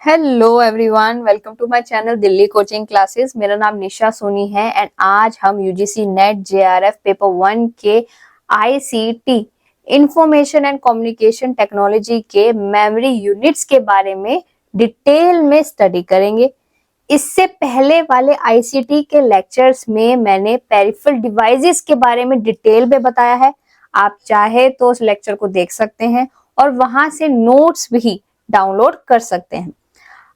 Hello everyone, welcome to my channel Delhi coaching classes. मेरा नाम निशा सोनी है एंड आज हम यूजीसी नेट जेआरएफ पेपर 1 के ICT information and communication technology के मेमोरी यूनिट्स के बारे में डिटेल में स्टडी करेंगे। इससे पहले वाले आईसीटी के लेक्चर्स में मैंने पेरिफेरल डिवाइसेस के बारे में डिटेल में बताया है। आप चाहे तो उस लेक्चर को देख सकते हैं और वहां से नोट्स भी डाउनलोड कर सकते हैं।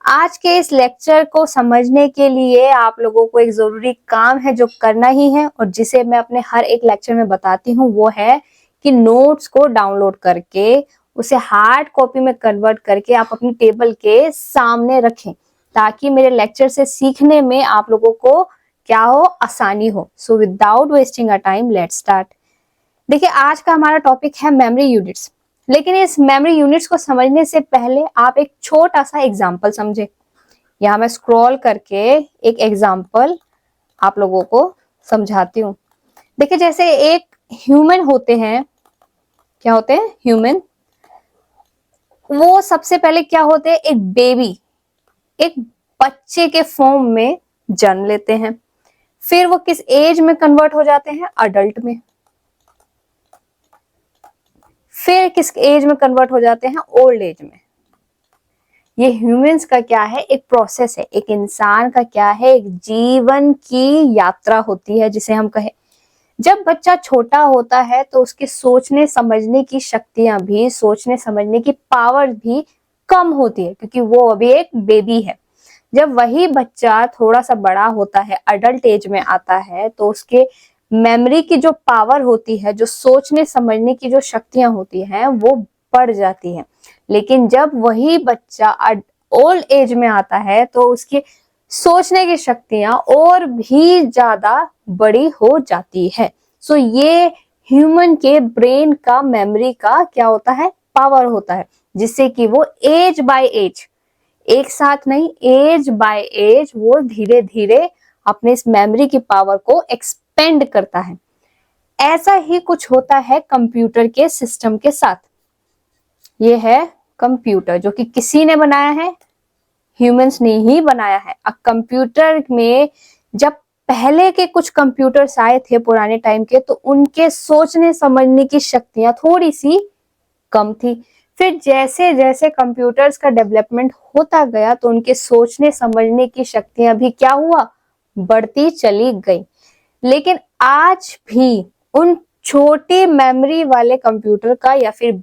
आज के इस लेक्चर को समझने के लिए आप लोगों को एक जरूरी काम है जो करना ही है और जिसे मैं अपने हर एक लेक्चर में बताती हूँ, वो है कि नोट्स को डाउनलोड करके उसे हार्ड कॉपी में कन्वर्ट करके आप अपनी टेबल के सामने रखें ताकि मेरे लेक्चर से सीखने में आप लोगों को क्या हो, आसानी हो। So without wasting a time let's start. देखिए, आज का हमारा टॉपिक है मेमोरी यूनिट्स। लेकिन इस मेमोरी यूनिट्स को समझने से पहले आप एक छोटा सा एग्जाम्पल समझे। यहाँ मैं स्क्रॉल करके एक एग्जाम्पल आप लोगों को समझाती हूँ। देखिए, जैसे एक ह्यूमन होते हैं, क्या होते हैं ह्यूमन, वो सबसे पहले क्या होते हैं, एक बेबी, एक बच्चे के फॉर्म में जन्म लेते हैं। फिर वो किस एज में कन्वर्ट हो जाते हैं, अडल्ट में। फिर किस एज में कन्वर्ट हो जाते हैं, ओल्ड एज में। ये ह्यूमंस का क्या है, एक प्रोसेस है। एक इंसान का क्या है, एक जीवन की यात्रा होती है जिसे हम कहें। जब बच्चा छोटा होता है तो उसके सोचने समझने की शक्तियां भी, सोचने समझने की पावर भी कम होती है क्योंकि वो अभी एक बेबी है। जब वही बच्चा थोड़ा सा बड़ा होता है, अडल्ट एज में आता है, तो उसके मेमोरी की जो पावर होती है, जो सोचने समझने की जो शक्तियां होती हैं, वो बढ़ जाती है। लेकिन जब वही बच्चा ओल्ड एज में आता है तो उसकी सोचने की शक्तियां और भी ज्यादा बड़ी हो जाती है। सो ये ह्यूमन के ब्रेन का मेमोरी का क्या होता है, पावर होता है, जिससे कि वो एज बाय एज, एक साथ नहीं, एज बाय एज वो धीरे धीरे अपने इस मेमोरी की पावर को एक्सपेंड करता है। ऐसा ही कुछ होता है कंप्यूटर के सिस्टम के साथ। ये है कंप्यूटर जो कि किसी ने बनाया है, ह्यूमंस ने ही बनाया है। अब कंप्यूटर में जब पहले के कुछ कंप्यूटर्स आए थे पुराने टाइम के, तो उनके सोचने समझने की शक्तियां थोड़ी सी कम थी। फिर जैसे जैसे कंप्यूटर्स का डेवलपमेंट होता गया तो उनके सोचने समझने की शक्तियां भी क्या हुआ, बढ़ती चली गई। लेकिन आज भी उन छोटे मेमोरी वाले कंप्यूटर का या फिर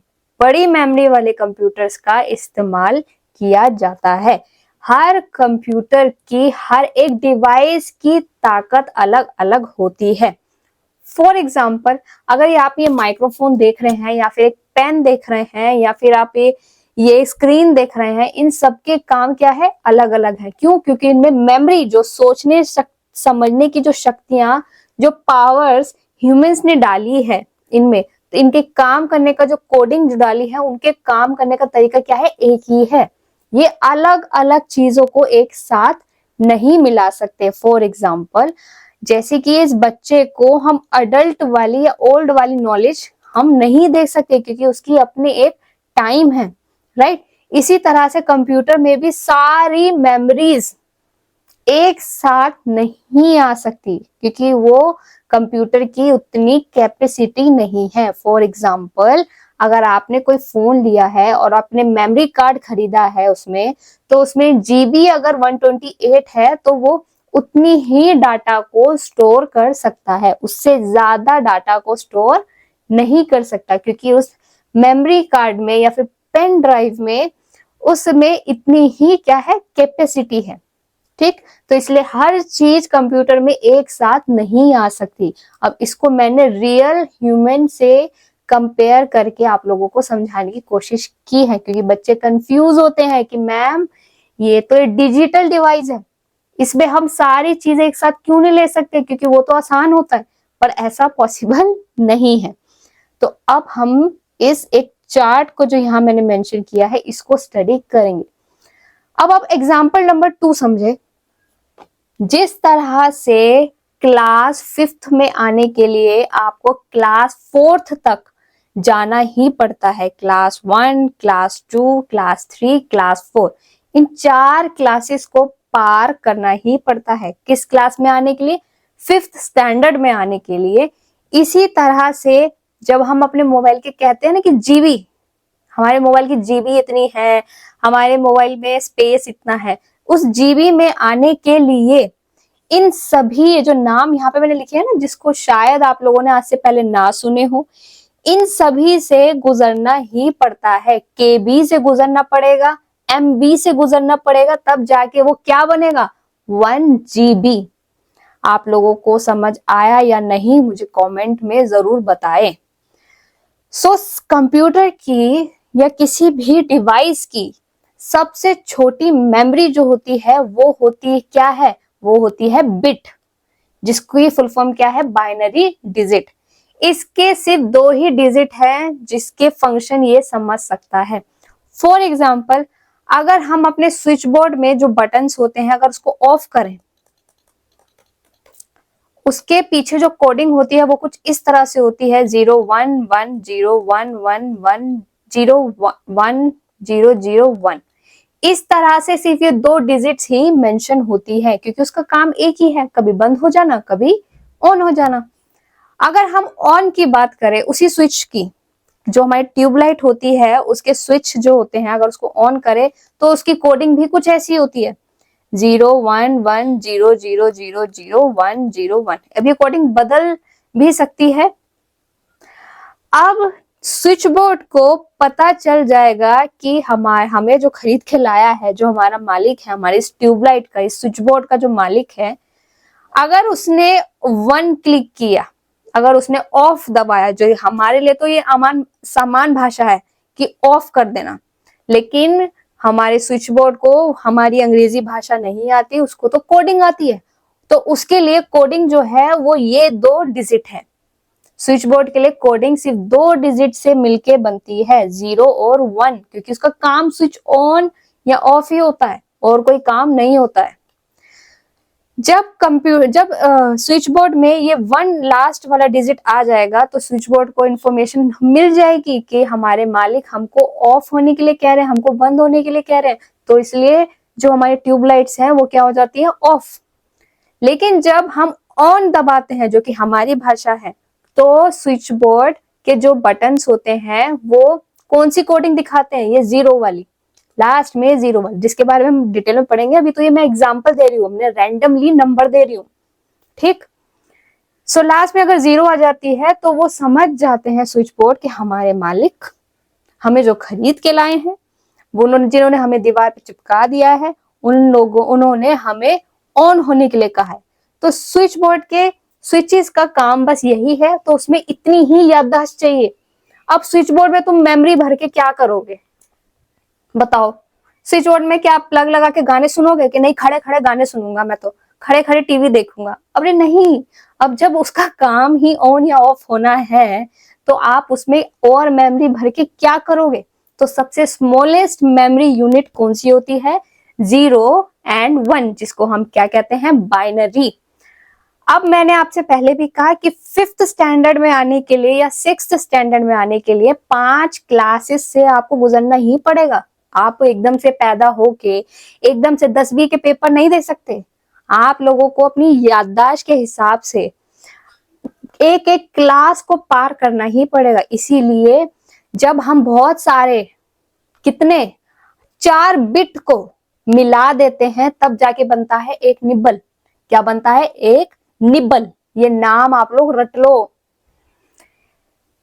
बड़ी मेमोरी वाले कंप्यूटर्स का इस्तेमाल किया जाता है। हर कंप्यूटर की, हर एक डिवाइस की ताकत अलग अलग होती है। फॉर एग्जाम्पल, अगर आप ये माइक्रोफोन देख रहे हैं या फिर एक पेन देख रहे हैं या फिर आप ये स्क्रीन देख रहे हैं, इन सबके काम क्या है, अलग अलग है। क्यों? क्योंकि इनमें मेमोरी, जो सोचने समझने की जो शक्तियां, जो पावर्स ह्यूमंस ने डाली है इनमें, तो इनके काम करने का जो कोडिंग जो डाली है, उनके काम करने का तरीका क्या है, एक ही है। ये अलग अलग चीजों को एक साथ नहीं मिला सकते। फॉर एग्जाम्पल, जैसे कि इस बच्चे को हम अडल्ट वाली या ओल्ड वाली नॉलेज हम नहीं दे सकते क्योंकि उसकी अपनी एक टाइम है, राइट। इसी तरह से कंप्यूटर में भी सारी मेमोरीज एक साथ नहीं आ सकती क्योंकि वो कंप्यूटर की उतनी कैपेसिटी नहीं है। फॉर एग्जाम्पल, अगर आपने कोई फोन लिया है और आपने मेमोरी कार्ड खरीदा है उसमें, तो उसमें जीबी अगर 128 है तो वो उतनी ही डाटा को स्टोर कर सकता है, उससे ज्यादा डाटा को स्टोर नहीं कर सकता क्योंकि उस मेमोरी कार्ड में या फिर पेन ड्राइव में उसमें इतनी ही क्या है, कैपेसिटी है। ठीक, तो इसलिए हर चीज कंप्यूटर में एक साथ नहीं आ सकती। अब इसको मैंने रियल ह्यूमन से कंपेयर करके आप लोगों को समझाने की कोशिश की है क्योंकि बच्चे कंफ्यूज होते हैं कि मैम ये तो डिजिटल डिवाइस है, इसमें हम सारी चीजें एक साथ क्यों नहीं ले सकते, क्योंकि वो तो आसान होता है, पर ऐसा पॉसिबल नहीं है। तो अब हम इस एक चार्ट को जो यहाँ मैंने मेंशन किया है, इसको स्टडी करेंगे। अब आप एग्जाम्पल नंबर 2 समझे। जिस तरह से क्लास 5th में आने के लिए आपको क्लास 4th तक जाना ही पड़ता है, क्लास 1, क्लास 2, क्लास 3, क्लास 4, इन 4 क्लासेस को पार करना ही पड़ता है। किस क्लास में आने के लिए? 5th स्टैंडर्ड में आने के लिए। इसी तरह से जब हम अपने मोबाइल के कहते हैं ना कि जीबी, हमारे मोबाइल की जीबी इतनी है, हमारे मोबाइल में स्पेस इतना है, उस जीबी में आने के लिए इन सभी जो नाम यहाँ पे मैंने लिखे हैं ना, जिसको शायद आप लोगों ने आज से पहले ना सुने हो, इन सभी से गुजरना ही पड़ता है। केबी से गुजरना पड़ेगा, एमबी से गुजरना पड़ेगा, तब जाके वो क्या बनेगा? 1 GB। आप लोगों को समझ आया या नहीं मुझे कमेंट में जरूर बताएं। सो कंप्यूटर की या किसी भी डिवाइस की सबसे छोटी मेमोरी जो होती है वो होती क्या है? वो होती है बिट, जिसकी फुल फॉर्म क्या है? Binary digit. इसके सिर्फ 2 ही डिजिट है जिसके फंक्शन ये समझ सकता है। फॉर एग्जाम्पल, अगर हम अपने स्विच बोर्ड में जो बटन्स होते हैं अगर उसको ऑफ करें, उसके पीछे जो कोडिंग होती है वो कुछ इस तरह से होती है 0 1 1 0 1 1 1 0 1 0 0 1। इस तरह से सिर्फ ये 2 डिजिट्स ही मेंशन होती है, क्योंकि उसका काम एक ही है, कभी बंद हो जाना, कभी ऑन हो जाना। अगर हम ऑन की बात करें, उसी स्विच की, जो हमारी ट्यूबलाइट होती है उसके स्विच जो होते हैं, अगर उसको ऑन करें तो उसकी कोडिंग भी कुछ ऐसी होती है 0 1 1 0 0 0 0 1 0 1। अब ये कोडिंग बदल भी सकती है। अब स्विच बोर्ड को पता चल जाएगा कि हमें जो खरीद के लाया है, जो हमारा मालिक है, हमारे इस ट्यूबलाइट का, इस स्विच बोर्ड का जो मालिक है, अगर उसने 1 क्लिक किया, अगर उसने ऑफ दबाया, जो हमारे लिए तो ये सामान भाषा है कि ऑफ कर देना, लेकिन हमारे स्विच बोर्ड को हमारी अंग्रेजी भाषा नहीं आती, उसको तो कोडिंग आती है। तो उसके लिए कोडिंग जो है वो ये 2 डिजिट है। स्विच बोर्ड के लिए कोडिंग सिर्फ 2 डिजिट से मिलके बनती है, 0 और 1, क्योंकि उसका काम स्विच ऑन या ऑफ ही होता है और कोई काम नहीं होता है। जब स्विच बोर्ड में ये 1 लास्ट वाला डिजिट आ जाएगा तो स्विच बोर्ड को इंफॉर्मेशन मिल जाएगी कि हमारे मालिक हमको ऑफ होने के लिए कह रहे हैं, हमको बंद होने के लिए कह रहे हैं, तो इसलिए जो हमारी ट्यूबलाइट्स हैं वो क्या हो जाती है? ऑफ। लेकिन जब हम ऑन दबाते हैं, जो कि हमारी भाषा है, तो स्विच बोर्ड के जो बटन्स होते हैं वो कौन सी कोडिंग दिखाते हैं? ये 0 वाली, लास्ट में 0 वाली, जिसके बारे में हम डिटेल में पढ़ेंगे। अभी तो ये मैं एग्जांपल दे रही हूँ, हमने रैंडमली नंबर दे रही हूँ, ठीक। सो लास्ट में अगर 0 आ जाती है तो वो समझ जाते हैं स्विच बोर्ड कि हमारे मालिक हमें जो खरीद के लाए हैं, वो जिन्होंने हमें दीवार पे चिपका दिया है, उन्होंने हमें ऑन होने के लिए कहा है। तो स्विच बोर्ड के स्विचेस का काम बस यही है, तो उसमें इतनी ही याददाश्त चाहिए। अब स्विच बोर्ड में तुम मेमोरी भर के क्या करोगे बताओ? स्विच बोर्ड में क्या प्लग लगा के गाने सुनोगे कि नहीं खड़े खड़े गाने सुनूंगा, मैं तो खड़े खड़े टीवी देखूंगा? अरे नहीं, अब जब उसका काम ही ऑन या ऑफ होना है तो आप उसमें और मेमोरी भर के क्या करोगे? तो सबसे स्मॉलेस्ट मेमोरी यूनिट कौन सी होती है? 0 एंड 1, जिसको हम क्या कहते हैं? बाइनरी। अब मैंने आपसे पहले भी कहा कि 5th स्टैंडर्ड में आने के लिए या 6th स्टैंडर्ड में आने के लिए 5 क्लासेस से आपको गुजरना ही पड़ेगा। आप एकदम से पैदा होके एकदम से 10वीं के पेपर नहीं दे सकते। आप लोगों को अपनी याददाश्त के हिसाब से एक एक क्लास को पार करना ही पड़ेगा। इसीलिए जब हम बहुत सारे कितने 4 बिट को मिला देते हैं तब जाके बनता है एक निब्बल। क्या बनता है? एक निब्बल। ये नाम आप लोग रट लो।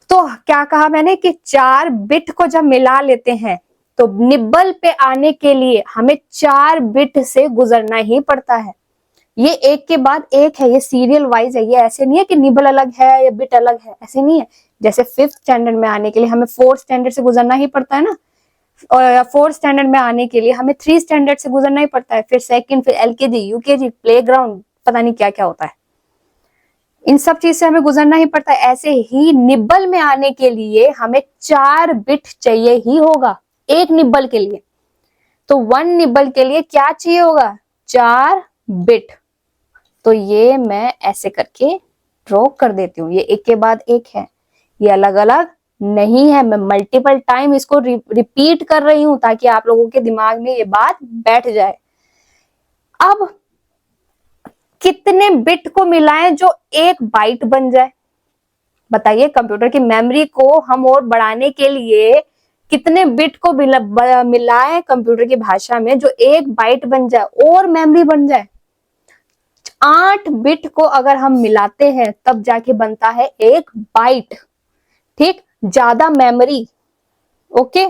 तो क्या कहा मैंने कि 4 बिट को जब मिला लेते हैं तो निब्बल पे आने के लिए हमें 4 बिट से गुजरना ही पड़ता है। ये एक के बाद एक है, ये सीरियल वाइज है। ये ऐसे नहीं है कि निब्बल अलग है या बिट अलग है, ऐसे नहीं है। जैसे 5th स्टैंडर्ड में आने के लिए हमें 4th स्टैंडर्ड से गुजरना ही पड़ता है ना, और 4th स्टैंडर्ड में आने के लिए हमें 3 स्टैंडर्ड से गुजरना ही पड़ता है, फिर 2nd, फिर LKG, UKG, प्लेग्राउंड, पता नहीं क्या क्या होता है। इन सब चीज से हमें गुजरना ही पड़ता है। ऐसे ही निब्बल में आने के लिए हमें 4 बिट चाहिए ही होगा एक निब्बल के लिए। तो 1 निब्बल के लिए क्या चाहिए होगा? 4 बिट। तो ये मैं ऐसे करके ड्रॉ कर देती हूँ। ये एक के बाद एक है, ये अलग अलग नहीं है। मैं मल्टीपल टाइम इसको रिपीट कर रही हूं ताकि आप लोगों के दिमाग में ये बात बैठ जाए। अब कितने बिट को मिलाएं जो एक बाइट बन जाए? बताइए, कंप्यूटर की मेमोरी को हम और बढ़ाने के लिए कितने बिट को मिलाएं कंप्यूटर की भाषा में जो एक बाइट बन जाए और मेमोरी बन जाए? 8 बिट को अगर हम मिलाते हैं तब जाके बनता है एक बाइट। ठीक, ज्यादा मेमोरी। ओके,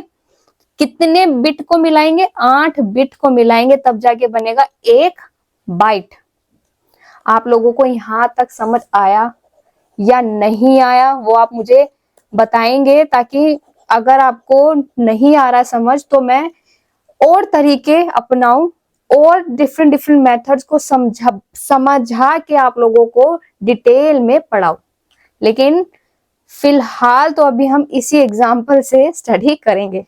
कितने बिट को मिलाएंगे? 8 बिट को मिलाएंगे तब जाके बनेगा एक बाइट। आप लोगों को यहां तक समझ आया या नहीं आया वो आप मुझे बताएंगे, ताकि अगर आपको नहीं आ रहा समझ तो मैं और तरीके अपनाऊं और डिफरेंट डिफरेंट मेथड्स को समझा के आप लोगों को डिटेल में पढ़ाऊं। लेकिन फिलहाल तो अभी हम इसी एग्जाम्पल से स्टडी करेंगे।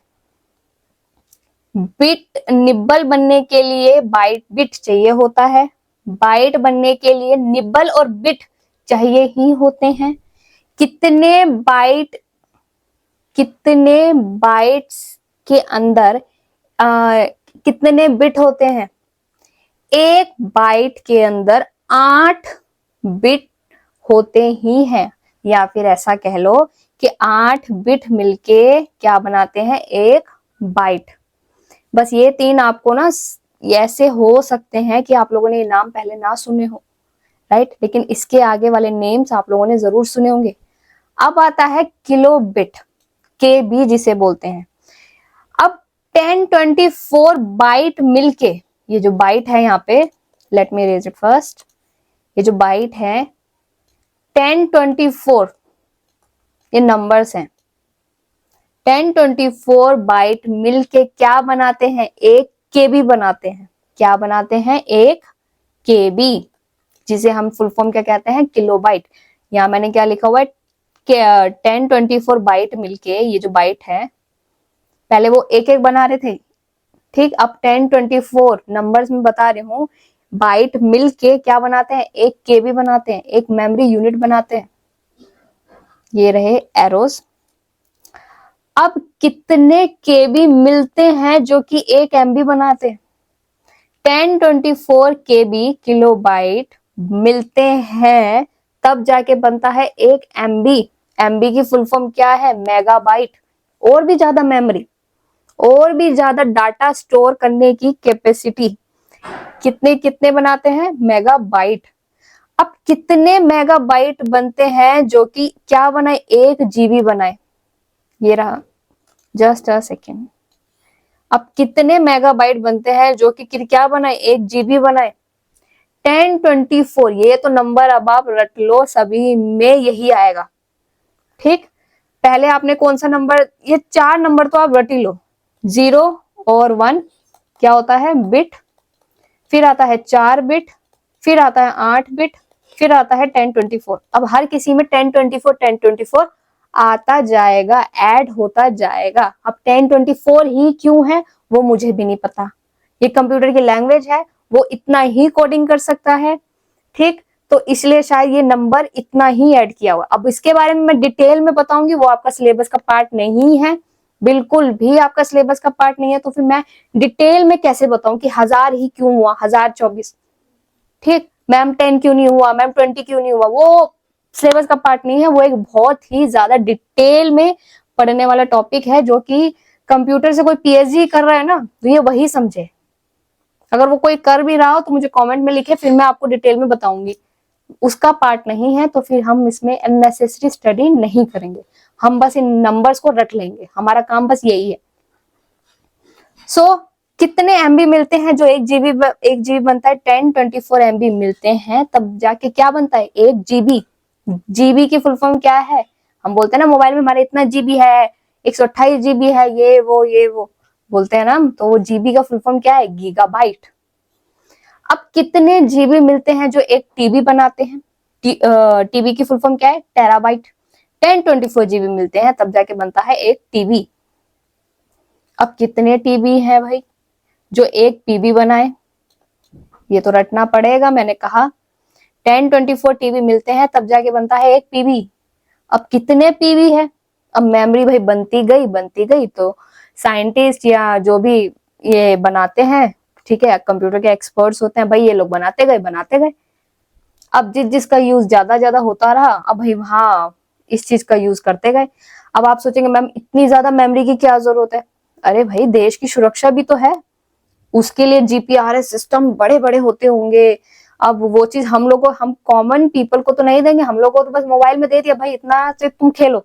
बिट निब्बल बनने के लिए बिट चाहिए होता है, बाइट बनने के लिए निब्बल और बिट चाहिए ही होते हैं। कितने बाइट्स के अंदर कितने बिट होते हैं? एक बाइट के अंदर 8 बिट होते ही हैं, या फिर ऐसा कह लो कि 8 बिट मिलके क्या बनाते हैं? एक बाइट। बस ये 3 आपको ना ऐसे हो सकते हैं कि आप लोगों ने ये नाम पहले ना सुने हो, राइट, लेकिन इसके आगे वाले नेम्स आप लोगों ने जरूर सुने होंगे। अब आता है किलो बिट, के बी जिसे बोलते हैं। अब 1024 बाइट मिलके, ये जो बाइट है यहाँ पे, let me raise it first, ये जो बाइट है 1024, ये नंबर्स हैं। 1024 बाइट मिलके क्या बनाते हैं? एक केबी बनाते हैं। क्या बनाते हैं? एक केबी, जिसे हम फुल फॉर्म क्या कहते हैं? किलोबाइट। यहाँ मैंने क्या लिखा हुआ है? 1024 बाइट मिलके, ये जो बाइट है, पहले वो एक एक बना रहे थे, ठीक, अब 1024 नंबर्स में बता रही हूँ, बाइट मिलके क्या बनाते हैं? एक केबी बनाते हैं, एक मेमोरी यूनिट बनाते हैं। ये रहे एरोस। अब कितने केबी मिलते हैं जो कि एक एमबी बनाते हैं? 1024 केबी किलोबाइट मिलते हैं तब जाके बनता है एक एमबी। एमबी की फुल फॉर्म क्या है? मेगाबाइट। और भी ज्यादा मेमोरी, और भी ज्यादा डाटा स्टोर करने की कैपेसिटी। कितने कितने बनाते हैं? मेगाबाइट। अब कितने मेगाबाइट बनते हैं जो कि क्या बनाए? एक जीबी बनाए। ये रहा, जस्ट अ सेकेंड। अब कितने मेगाबाइट बनते हैं जो कि क्या बनाए? एक जीबी बनाए। 1024, ये तो नंबर अब आप रट लो, सभी में यही आएगा। ठीक, पहले आपने कौन सा नंबर, ये 4 नंबर तो आप रट ही लो, 0 और 1 क्या होता है? बिट। फिर आता है 4 बिट, फिर आता है 8 बिट, फिर आता है 1024। अब हर किसी में 1024 आता जाएगा, ऐड होता जाएगा। अब 1024 ही क्यों है वो मुझे भी नहीं पता, ये कंप्यूटर की लैंग्वेज है, वो इतना ही कोडिंग कर सकता है। ठीक, तो इसलिए शायद ये नंबर इतना ही ऐड किया हुआ। अब इसके बारे में मैं डिटेल में बताऊंगी, वो आपका सिलेबस का पार्ट नहीं है, बिल्कुल भी आपका सिलेबस का पार्ट नहीं है। तो फिर मैं डिटेल में कैसे बताऊं कि 1000 ही क्यों हुआ, 1024? ठीक, मैम 10 क्यों नहीं हुआ, मैम 20 क्यों नहीं हुआ? वो सिलेबस का पार्ट नहीं है, वो एक बहुत ही ज्यादा डिटेल में पढ़ने वाला टॉपिक है, जो कि कंप्यूटर से कोई पीएचडी कर रहा है ना तो ये वही समझे। अगर वो कोई कर भी रहा हो तो मुझे कमेंट में लिखे, फिर मैं आपको डिटेल में बताऊंगी। उसका पार्ट नहीं है तो फिर हम इसमें अननेसेसरी स्टडी नहीं करेंगे, हम बस इन नंबर्स को रट लेंगे, हमारा काम बस यही है। सो कितने एमबी मिलते हैं जो एक जीबी बनता है? 1024 एमबी मिलते हैं तब जाके क्या बनता है? एक जीबी। जीबी की फुल फॉर्म क्या है? हम बोलते हैं ना मोबाइल में हमारे इतना जीबी है, 128 जीबी है, ये वो बोलते हैं ना, तो वो जीबी का फुल फॉर्म क्या है? गीगाबाइट। अब कितने जीबी मिलते हैं जो एक टीबी बनाते हैं? टीबी की फुल फॉर्म क्या है? टेराबाइट। 1024 जीबी मिलते हैं तब जाके बनता है एक टीबी। अब कितने टीबी है भाई जो एक पीबी बनाए? ये तो रटना पड़ेगा, मैंने कहा 1024 टीबी मिलते हैं तब जाके बनता है एक पीबी। अब कितने पीबी है? अब मेमोरी भाई बनती गई तो साइंटिस्ट या जो भी ये बनाते हैं, ठीक है, कंप्यूटर के एक्सपर्ट्स होते हैं भाई, ये लोग बनाते गए। अब जिसका यूज ज्यादा होता रहा, अब भाई हाँ इस चीज का यूज करते गए। अब आप सोचेंगे मैम इतनी ज्यादा मेमोरी की क्या जरूरत है? अरे भाई देश की सुरक्षा भी तो है, उसके लिए जीपीआरएस सिस्टम बड़े बड़े होते होंगे। अब वो चीज हम कॉमन पीपल को तो नहीं देंगे, हम लोग को तो बस मोबाइल में दे दिया भाई, इतना से तुम खेलो,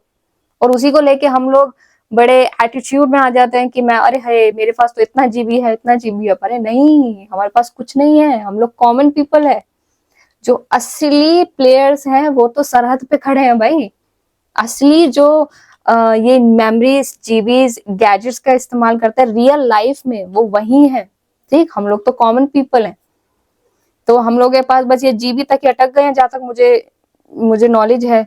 और उसी को लेके हम लोग बड़े एटीट्यूड में आ जाते हैं कि मैं अरे है मेरे पास तो इतना जीबी है, इतना जीबी है। अरे नहीं, हमारे पास कुछ नहीं है, हम लोग कॉमन पीपल है। जो असली प्लेयर्स हैं वो तो सरहद पे खड़े हैं भाई। असली जो ये मेमोरीज जीबीज गैजेट्स का इस्तेमाल करते हैं रियल लाइफ में, वो वही है। ठीक, हम लोग तो कॉमन पीपल हैं, तो हम लोग के पास बस ये जीबी तक ही अटक गए हैं, जहां तक मुझे नॉलेज है।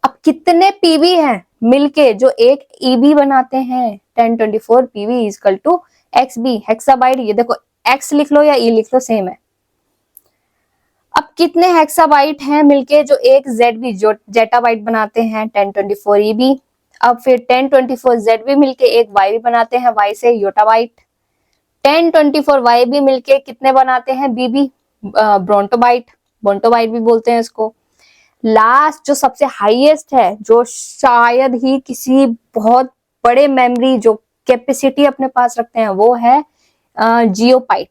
अब कितने पीवी हैं मिलके जो एक ईबी बनाते हैं? 1024 PB equal to XB, hexabyte. ये देखो एक्स लिख लो या ई लिख लो, सेम है। अब कितने हेक्साबाइट हैं मिलके जो एक जेडबी जो जेटाबाइट बनाते हैं? 1024 ईबी। अब फिर 1024 जेडबी मिलके एक वाईबी बनाते हैं, वाई से योटाबाइट। 1024 वाईबी मिलके कितने बनाते हैं? बीबी, ब्रोंटोबाइट भी बोलते हैं इसको। लास्ट जो सबसे हाईएस्ट है, जो शायद ही किसी बहुत बड़े मेमोरी जो कैपेसिटी अपने पास रखते हैं, वो है जियोबाइट।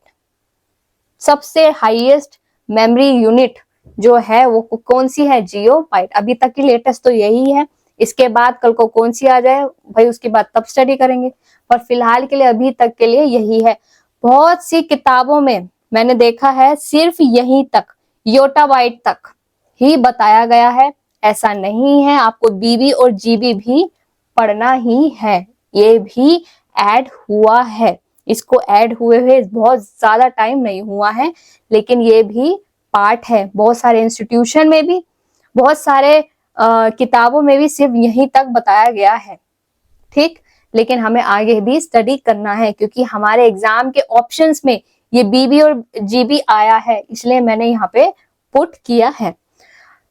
सबसे हाईएस्ट मेमोरी यूनिट जो है वो कौन सी है? जियोबाइट। अभी तक की लेटेस्ट तो यही है, इसके बाद कल को कौन सी आ जाए भाई उसके बाद तब स्टडी करेंगे, पर फिलहाल के लिए अभी तक के लिए यही है। बहुत सी किताबों में मैंने देखा है सिर्फ यहीं तक, योटाबाइट तक ही बताया गया है। ऐसा नहीं है, आपको बीबी और जीबी भी पढ़ना ही है, ये भी ऐड हुआ है। इसको ऐड हुए बहुत ज्यादा टाइम नहीं हुआ है, लेकिन ये भी पार्ट है। बहुत सारे इंस्टीट्यूशन में भी, बहुत सारे किताबों में भी सिर्फ यहीं तक बताया गया है। ठीक, लेकिन हमें आगे भी स्टडी करना है, क्योंकि हमारे एग्जाम के ऑप्शंस में ये बीबी और जीबी आया है, इसलिए मैंने यहाँ पे पुट किया है।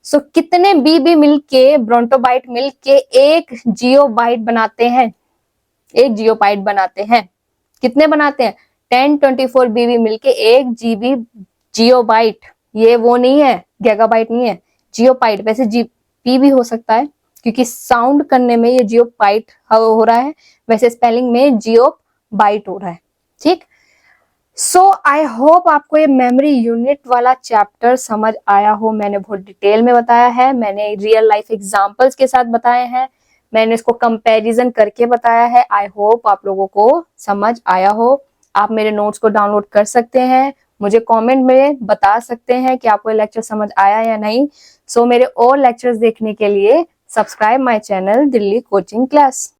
सो कितने बीबी मिलके, ब्रोंटोबाइट मिलके एक जियोबाइट बनाते हैं? एक जियोबाइट बनाते हैं। कितने बनाते हैं? 1024 बीबी मिलके एक जीबी जियोबाइट। ये वो नहीं है, गीगाबाइट नहीं है, जियोबाइट। वैसे जीबी भी हो सकता है, क्योंकि साउंड करने में ये जियोबाइट हो रहा है, वैसे स्पेलिंग में जियोबाइट हो रहा है। ठीक, सो आई होप आपको ये मेमोरी यूनिट वाला चैप्टर समझ आया हो। मैंने बहुत डिटेल में बताया है, मैंने रियल लाइफ एग्जांपल्स के साथ बताए हैं, मैंने इसको कंपैरिजन करके बताया है। आई होप आप लोगों को समझ आया हो। आप मेरे नोट्स को डाउनलोड कर सकते हैं, मुझे कमेंट में बता सकते हैं कि आपको ये लेक्चर समझ आया या नहीं। सो मेरे और लेक्चर्स देखने के लिए subscribe my channel Delhi coaching class.